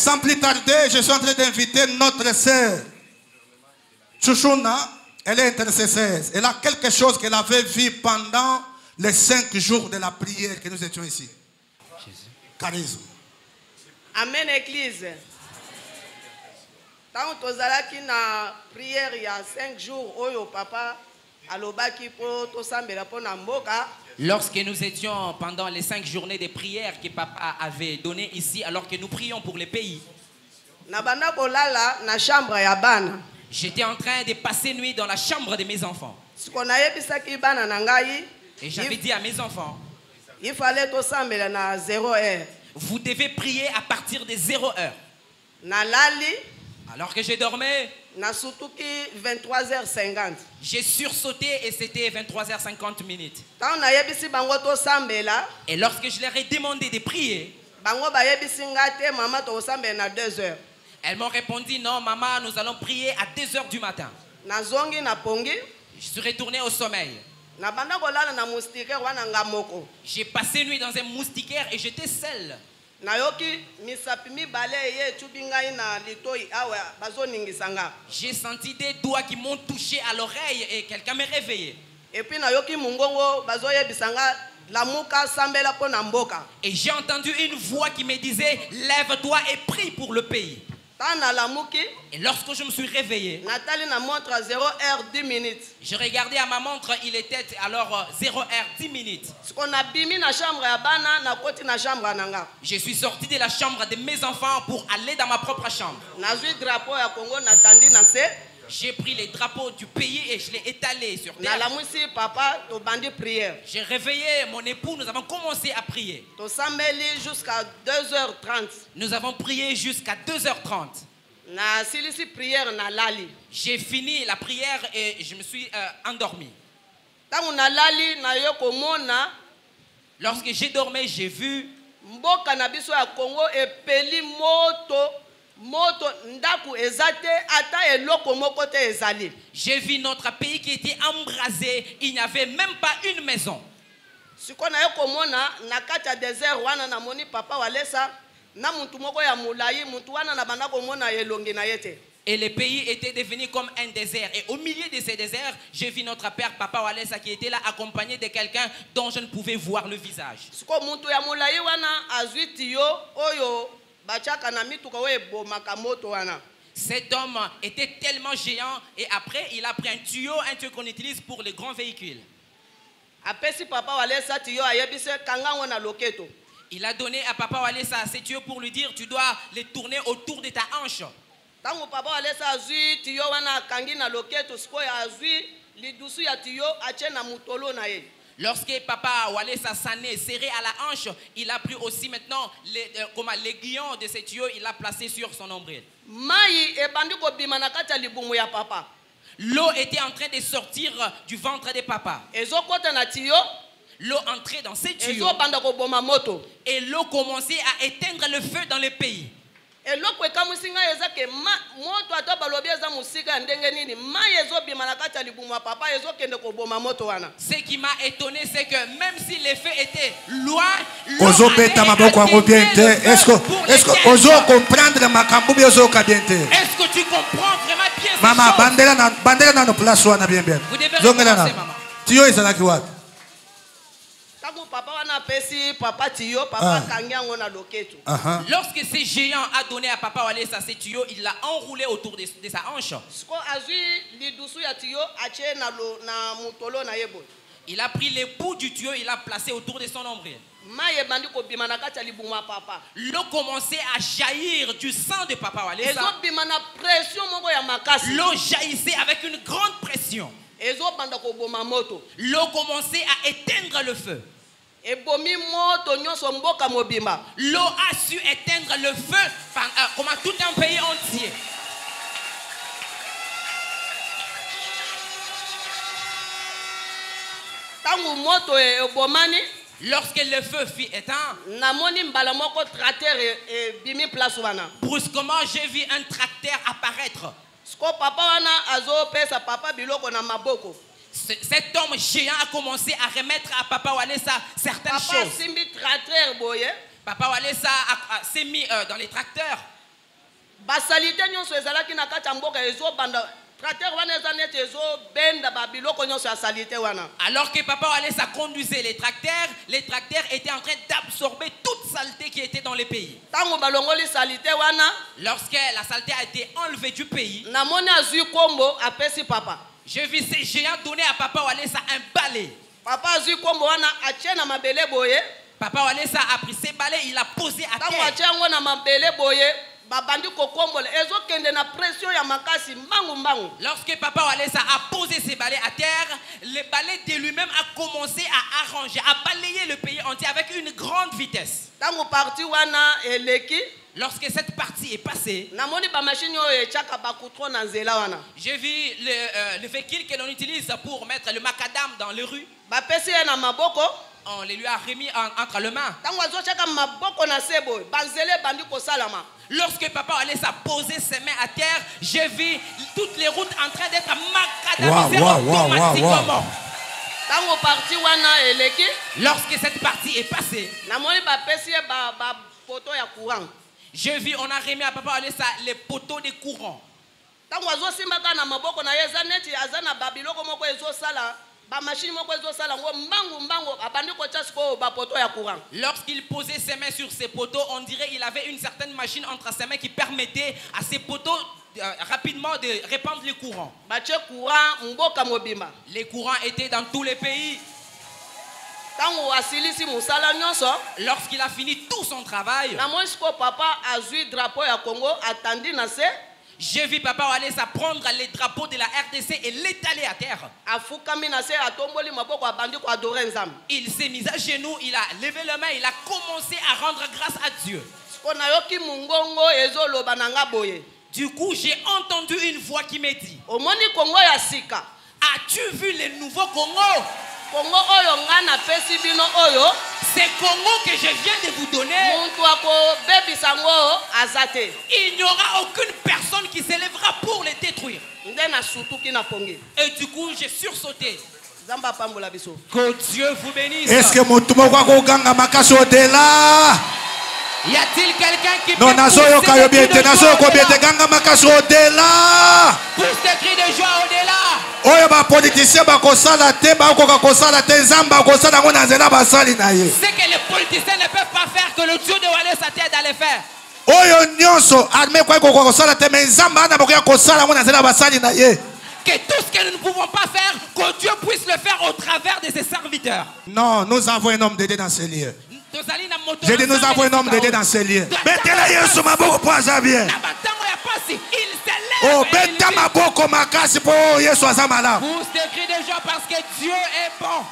Sans plus tarder, je suis en train d'inviter notre sœur Chouchouna. Elle est intercesseuse. Elle a quelque chose qu'elle avait vu pendant les 5 jours de la prière que nous étions ici. Charisme. Amen, Église. Tant que tu na prière il y a 5 jours, oyo papa alobaki po to sambela po na mboka. Lorsque nous étions pendant les 5 journées de prière que papa avait donné ici, alors que nous prions pour les pays, j'étais en train de passer nuit dans la chambre de mes enfants. Et j'avais dit à mes enfants, il fallait to sambela na 0 heure. Vous devez prier à partir de 0 heure. Alors que je dormais, 23h50. J'ai sursauté et c'était 23h50 minutes. Et lorsque je leur ai demandé de prier, elles m'ont répondu, non maman, nous allons prier à 2h du matin. Je suis retourné au sommeil. J'ai passé nuit dans un moustiquaire et j'étais seul. J'ai senti des doigts qui m'ont touché à l'oreille et quelqu'un m'a réveillé. Et j'ai entendu une voix qui me disait, lève-toi et prie pour le pays. Et lorsque je me suis réveillé, je regardais à ma montre, il était alors 0h10 minutes. Je suis sorti de la chambre de mes enfants pour aller dans ma propre chambre. J'ai pris les drapeaux du pays et je l'ai étalé sur terre. J'ai réveillé mon époux, nous avons commencé à prier. Nous avons prié jusqu'à 2h30. J'ai fini la prière et je me suis endormi. Lorsque j'ai dormi, j'ai vu j'ai vu notre pays qui était embrasé. Il n'y avait même pas une maison. Et le pays était devenu comme un désert. Et au milieu de ce désert, j'ai vu notre père, Papa Walesa, qui était là accompagné de quelqu'un dont je ne pouvais voir le visage. Cet homme était tellement géant et après il a pris un tuyau qu'on utilise pour les grands véhicules. Il a donné à Papa Walesa ce tuyau pour lui dire, tu dois les tourner autour de ta hanche. Lorsque Papa Walesa s'en est serré à la hanche, il a pris aussi maintenant l'aiguillon de ce tuyau, il l'a placé sur son nombril. L'eau était en train de sortir du ventre de papa. L'eau entrait dans ces tuyaux et l'eau commençait à éteindre le feu dans le pays. Ce qui m'a étonné, c'est que même si les feux étaient loin, est-ce que tu comprends vraiment bien Maman, vous devez recommencer, maman. Lorsque ce géant a donné à Papa Walesa ce tuyau, il l'a enroulé autour de sa hanche. Il a pris les bouts du tuyau, il l'a placé autour de son nombril. L'eau commençait à jaillir du sang de Papa Walesa. L'eau jaillissait avec une grande pression. L'eau commençait à éteindre le feu. L'eau a su éteindre le feu comme à tout un pays entier. Lorsque le feu fut éteint, brusquement j'ai vu un tracteur apparaître. Cet homme géant a commencé à remettre à Papa Walesa certaines choses. Papa Walesa s'est mis dans les tracteurs. basalite nyonso ezalaki na kati ya mboka ezobanda tracteur wana eza neti ezobenda babiloko nyonso ya salite wana. Alors que papa Walesa conduisait les tracteurs étaient en train d'absorber toute saleté qui était dans le pays. Tango balongoli salite wana, lorsque la saleté a été enlevée du pays, namoni azui kombo apesi papa. J'ai vu ces géants donner à papa Walesa un balai. Papa azui kombo wana atie na mabele boye. Papa Walesa a pris ses balais, il a posé à terre. Tango atie ngo na mabele boye. Lorsque papa Walesa a posé ses balais à terre, le balai de lui-même a commencé à arranger, à balayer le pays entier avec une grande vitesse. Lorsque cette partie est passée, j'ai vu le véhicule que l'on utilise pour mettre le macadam dans les rues. On les lui a remis entre les mains. Lorsque papa Walesa a posé ses mains à terre, j'ai vu toutes les routes en train d'être macadamisées automatiquement. Lorsque cette partie est passée, j'ai vu, on a remis à papa Walesa les poteaux de courant. Lorsqu'il posait ses mains sur ces poteaux, on dirait qu'il avait une certaine machine entre ses mains qui permettait à ces poteaux rapidement de répandre le courant. Les courants étaient dans tous les pays. Lorsqu'il a fini tout son travail, j'ai vu papa Walesa prendre les drapeaux de la RDC et l'étaler à terre. Il s'est mis à genoux, il a levé les mains, il a commencé à rendre grâce à Dieu. Du coup, j'ai entendu une voix qui me dit: as-tu vu le nouveau Congo? C'est Congo que je viens de vous donner. Il n'y aura aucune personne qui s'élèvera pour les détruire. Et du coup, j'ai sursauté. Que Dieu vous bénisse. Est-ce que mon y a-t-il quelqu'un qui peut pousser des cris de joie au-delà? Pousse des cris de joie au-delà. Oyo ba politicien ba kosala te ba koka kosala te nzamba kosala ngo na nzela basali na ye. C'est que les politiciens ne peuvent pas faire que le Dieu de Walesa t'aide à le faire. Oyo nyonso armée kwa koka kosala te mais nzamba na boka kosala ngo na nzela basali na ye. Que tout ce que nous ne pouvons pas faire, que Dieu puisse le faire au travers de ses serviteurs. Non, nous avons un homme dédié dans ce lieu. J'ai dit nous avons un homme dédié dans ce lieu. Mettez-la Yesu maboko pour bien. Oh, beta maboko makasi pour Yesu azamala. Pousse des cris de joie parce que Dieu est bon.